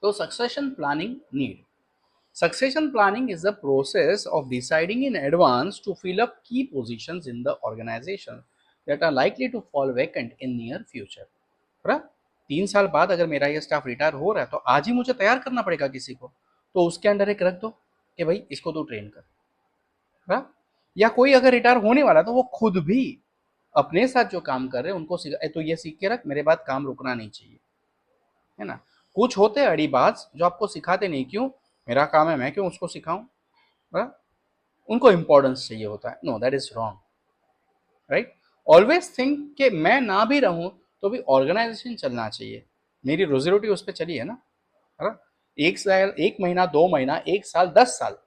तो succession planning need. Succession planning is the process of deciding in advance to fill up key positions in the organization that are likely to fall vacant in near future. right? 3 साल बाद अगर मेरा ये staff retire हो रहा है तो आज ही मुझे तैयार करना पड़ेगा किसी को, तो उसके अंडर एक रख दो कि भाई इसको तो ट्रेन कर. right? या कोई अगर रिटायर होने वाला तो वो खुद भी अपने साथ जो काम कर रहे हैं उनको सिखा, तो ये सीख के रख, मेरे बाद काम रुकना नहीं चाहिए, है ना. कुछ होते हैं अड़ीबाज जो आपको सिखाते नहीं, क्यों, मेरा काम है मैं क्यों उसको सिखाऊं. उनको इंपॉर्टेंस चाहिए होता है. No, that is wrong. Right. Always think कि मैं ना भी रहूं तो भी ऑर्गेनाइजेशन चलना चाहिए, मेरी रोजी रोटी उस पर चली है ना. एक साल, 1 महीना, 2 महीना, 1 साल, 10 साल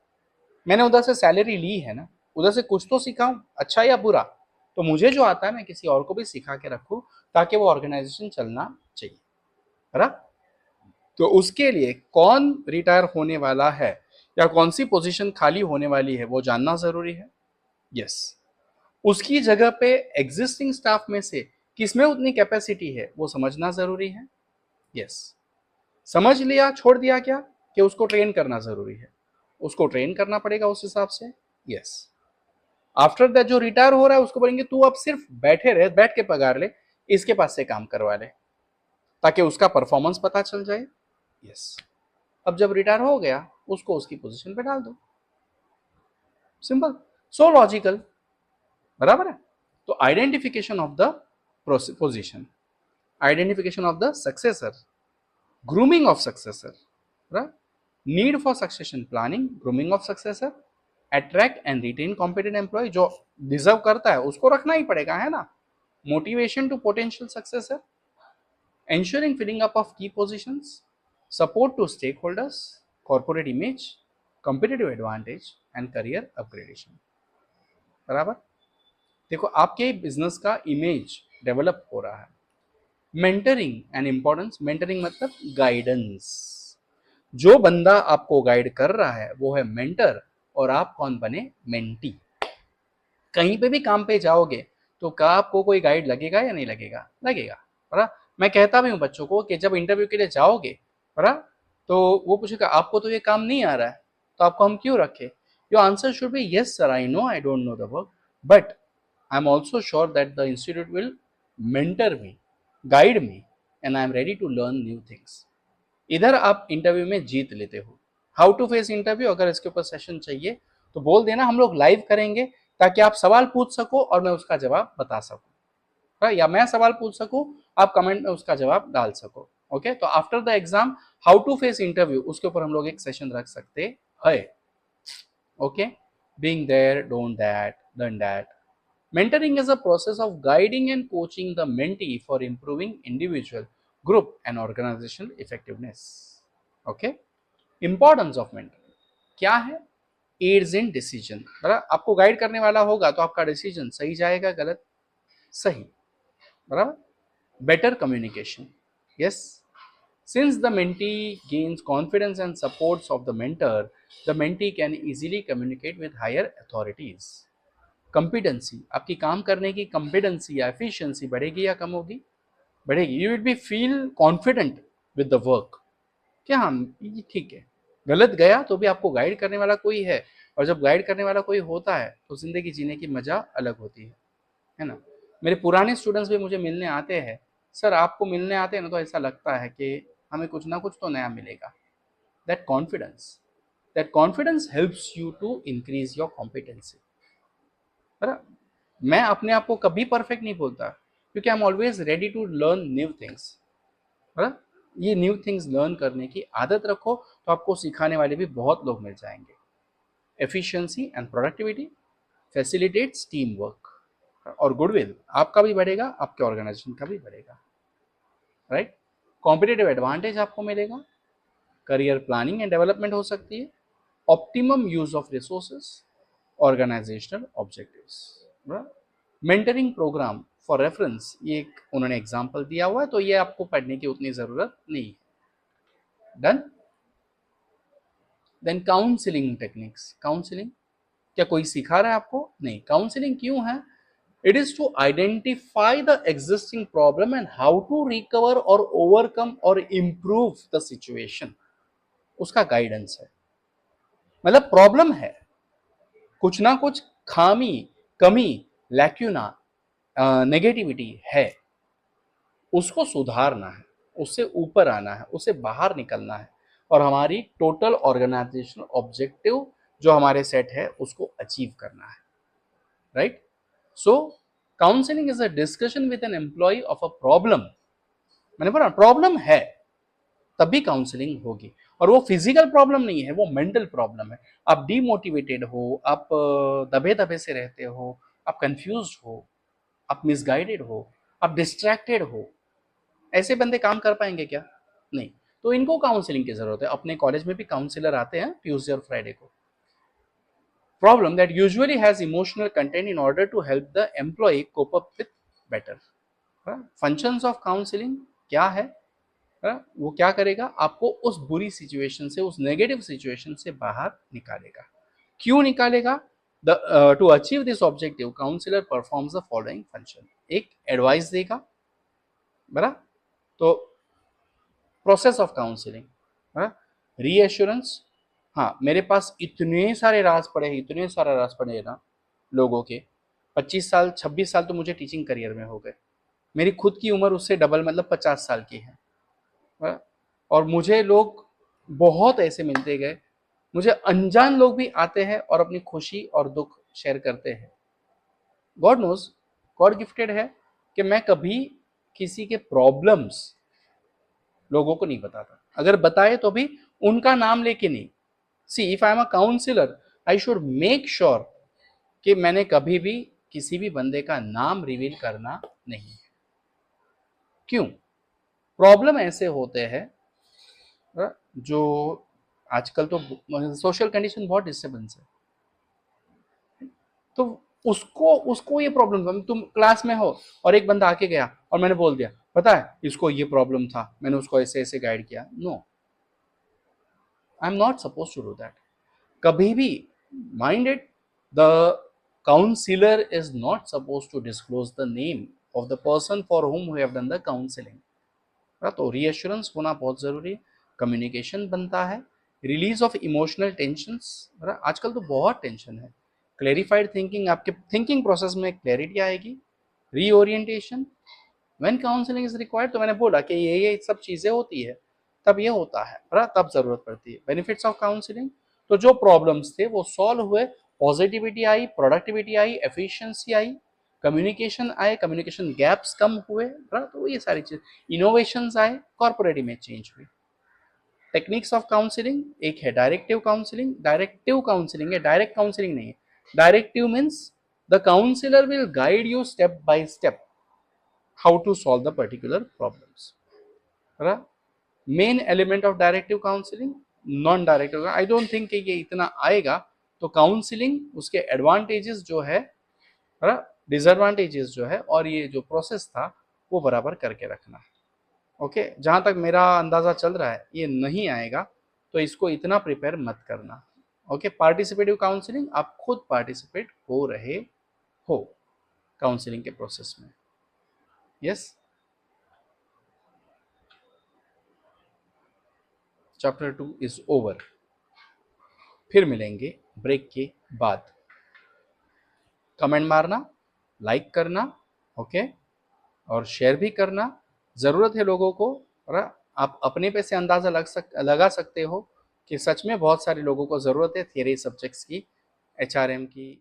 मैंने उधर से सैलरी ली है ना, उधर से कुछ तो सिखाऊं, अच्छा या बुरा, तो मुझे जो आता है मैं किसी और को भी सिखा के रखूं ताकि वो ऑर्गेनाइजेशन चलना चाहिए. है ना. तो उसके लिए कौन रिटायर होने वाला है या कौन सी पोजीशन खाली होने वाली है वो जानना जरूरी है. यस. उसकी जगह पे एग्जिस्टिंग स्टाफ में से किसमें उतनी कैपेसिटी है वो समझना जरूरी है. यस. समझ लिया, छोड़ दिया क्या कि उसको ट्रेन करना जरूरी है, उसको ट्रेन करना पड़ेगा उस हिसाब से. यस. आफ्टर दैट जो रिटायर हो रहा है उसको बोलेंगे तू अब सिर्फ बैठे रहे, बैठ के पगार ले, इसके पास से काम करवा ले ताकि उसका परफॉर्मेंस पता चल जाए. यस. अब जब रिटायर हो गया उसको उसकी पोजीशन पे डाल दो. Simple, so logical. बराबर है. तो identification of the position, identification of the successor, grooming of successor, need for succession planning, grooming of successor, attract and retain competent employee, जो डिजर्व करता है उसको रखना ही पड़ेगा, है ना. Motivation to potential successor, ensuring filling up of key positions, support to stakeholders, corporate image, competitive advantage and career upgradation. बराबर. देखो आपके बिजनेस का इमेज डेवलप हो रहा है. मेंटरिंग एंड इंपॉर्टेंस, मेंटरिंग मतलब गाइडेंस. जो बंदा आपको गाइड कर रहा है वो है मेंटर और आप कौन बने, मेंटी. कहीं पे भी काम पे जाओगे तो क्या आपको कोई गाइड लगेगा या नहीं लगेगा, लगेगा. मैं कहता भी हूँ बच्चों को कि जब इंटरव्यू के लिए जाओगे, है, तो वो पूछेगा आपको तो ये काम नहीं आ रहा है तो आपको हम क्यों रखें. Your answer should be yes sir, I know I don't know the work, but I am also sure that the institute will mentor me, guide me, and I am ready to learn new things. इधर आप interview में जीत लेते हो. How to face interview, अगर इसके ऊपर session चाहिए तो बोल देना, हम लोग लाइव करेंगे ताकि आप सवाल पूछ सको और मैं उसका जवाब बता सकूं, या मैं सवाल पूछ सकूं, आप कमेंट में उसका जवाब डाल सको. ओके. तो after the exam how to face interview, उसके ऊपर हम लोग एक सेशन रख सकते हैं. Okay. Being there, don't that, done that. Mentoring is a process of guiding and coaching the mentee for improving individual, group and organizational effectiveness. Okay. Importance of mentoring क्या है, aids in decision. बराबर. आपको guide करने वाला होगा तो आपका decision सही जाएगा, गलत, सही. बराबर. Better communication. Yes. Since the mentee gains confidence and supports of the mentor, the mentee can easily communicate with higher authorities. Competency, आपकी काम करने की competency या efficiency बढ़ेगी या कम होगी, बढ़ेगी. You will be feel confident with the work. क्या हाँ ये ठीक है, गलत गया तो भी आपको गाइड करने वाला कोई है, और जब गाइड करने वाला कोई होता है तो जिंदगी जीने की मजा अलग होती है ना. मेरे पुराने स्टूडेंट्स भी मुझे मिलने आते हैं, सर आपको मिलने आते हैं ना तो ऐसा लगता है कि हमें कुछ ना कुछ तो नया मिलेगा. That confidence helps you to increase your competency. मैं अपने आप को कभी परफेक्ट नहीं बोलता क्योंकि I am always ready to learn new things. ये न्यू थिंग्स लर्न करने की आदत रखो तो आपको सिखाने वाले भी बहुत लोग मिल जाएंगे. Efficiency and productivity facilitates team work और गुडविल आपका भी बढ़ेगा, आपके ऑर्गेनाइजेशन का भी बढ़ेगा. राइट. कॉम्पिटिटिव एडवांटेज आपको मिलेगा, करियर प्लानिंग एंड डेवलपमेंट हो सकती है, optimum use of resources, organisational objectives. Mentoring programme for reference, ये एक उन्होंने एग्जांपल दिया हुआ है तो ये आपको पढ़ने की उतनी जरूरत नहीं है. Done. Then counselling techniques. Counselling क्या कोई सिखा रहा है आपको, नहीं. काउंसलिंग क्यों है, it is to identify the existing problem and how to recover or overcome or improve the situation. उसका गाइडेंस है। मतलब प्रॉब्लम है, कुछ ना कुछ खामी, कमी, लैक्यूना, नेगेटिविटी है, उसको सुधारना है, उससे ऊपर आना है, उससे बाहर निकलना है और हमारी टोटल ऑर्गेनाइजेशनल ऑब्जेक्टिव जो हमारे सेट है उसको अचीव करना है, right. So counselling is a discussion with an employee of a problem. मैंने बोला प्रॉब्लम है तभी काउंसलिंग होगी, और वो फिजिकल प्रॉब्लम नहीं है, वो मेंटल प्रॉब्लम है। आप डीमोटिवेटेड हो, आप दबे दबे से रहते हो, आप कंफ्यूज हो, आप मिसगाइडेड हो, आप डिस्ट्रैक्टेड हो, ऐसे बंदे काम कर पाएंगे क्या? नहीं। तो इनको काउंसलिंग की जरूरत है। अपने कॉलेज में भी काउंसलर आते हैं ट्यूसडे और फ्राइडे को। Problem that usually has emotional content in order to help the employee cope up with better. Functions of counselling क्या है? वो क्या करेगा? आपको उस बुरी सिचुएशन से, उस नेगेटिव सिचुएशन से बाहर निकालेगा। क्यों निकालेगा? To achieve this objective counsellor performs the following function. एक एडवाइस देगा, बराबर। तो प्रोसेस ऑफ काउंसलिंग, रीएश्योरेंस। हाँ, मेरे पास इतने सारे राज पड़े हैं, इतने सारे राज पड़े हैं ना लोगों के। 25 साल 26 साल तो मुझे टीचिंग करियर में हो गए। मेरी खुद की उम्र उससे डबल, मतलब 50 साल की है। और मुझे लोग बहुत ऐसे मिलते गए, मुझे अनजान लोग भी आते हैं और अपनी खुशी और दुख शेयर करते हैं। गॉड नोज, गॉड गिफ्टेड है कि मैं कभी किसी के प्रॉब्लम्स लोगों को नहीं बताता। अगर बताए तो भी उनका नाम लेके नहीं। See, if I am a counsellor, I should make sure कि मैंने कभी भी किसी भी बंदे का नाम रिवील करना नहीं है। क्यों? प्रॉब्लम ऐसे होते हैं जो आजकल तो सोशल कंडीशन बहुत डिस्टर्बेंस है, तो उसको उसको ये प्रॉब्लम, तुम क्लास में हो और एक बंदा आके गया और मैंने बोल दिया पता है इसको ये प्रॉब्लम था, मैंने उसको ऐसे ऐसे गाइड किया। No, I am not suppose to do that. कभी भी mind it, the counsellor is not suppose to disclose the name of the person for whom we have done the counseling। तो reassurance होना बहुत जरूरी है, communication बनता है, release of emotional tensions. आजकल तो बहुत टेंशन है। क्लेरिफाइड थिंकिंग, आपके थिंकिंग प्रोसेस में क्लैरिटी आएगी। Reorientation, when counselling is required, तो मैंने बोला कि ये सब चीजें होती है तब ये होता है, तब जरूरत पड़ती है। बेनिफिट्स ऑफ काउंसलिंग, तो जो प्रॉब्लम्स थे वो सॉल्व हुए, पॉजिटिविटी आई, प्रोडक्टिविटी आई, एफिशिएंसी आई, कम्युनिकेशन आए, कम्युनिकेशन गैप्स कम हुए, तो ये सारी चीज, इनोवेशंस आए, कॉर्पोरेट इमेज चेंज हुई। टेक्निक्स ऑफ काउंसलिंग, एक है डायरेक्टिव काउंसलिंग। डायरेक्टिव काउंसलिंग है, डायरेक्ट काउंसलिंग नहीं है। Directive means the counsellor will guide you step by step how to solve the particular problems, right? Main element of directive counseling, non directive, I don't think कि ये इतना आएगा। तो counselling, उसके advantages जो है, डिसएडवांटेजेस जो है, और ये जो प्रोसेस था वो बराबर करके रखना है। ओके, जहां तक मेरा अंदाजा चल रहा है ये नहीं आएगा, तो इसको इतना प्रिपेयर मत करना। ओके, पार्टिसिपेटिव काउंसलिंग, आप खुद पार्टिसिपेट हो रहे हो काउंसलिंग के प्रोसेस में। Yes, chapter 2 is over. फिर मिलेंगे ब्रेक के बाद। कमेंट मारना, लाइक करना, ओके, और शेयर भी करना। ज़रूरत है लोगों को, और आप अपने पे से अंदाज़ा लगा सकते हो कि सच में बहुत सारे लोगों को ज़रूरत है थियरी सब्जेक्ट्स की, एचआरएम की,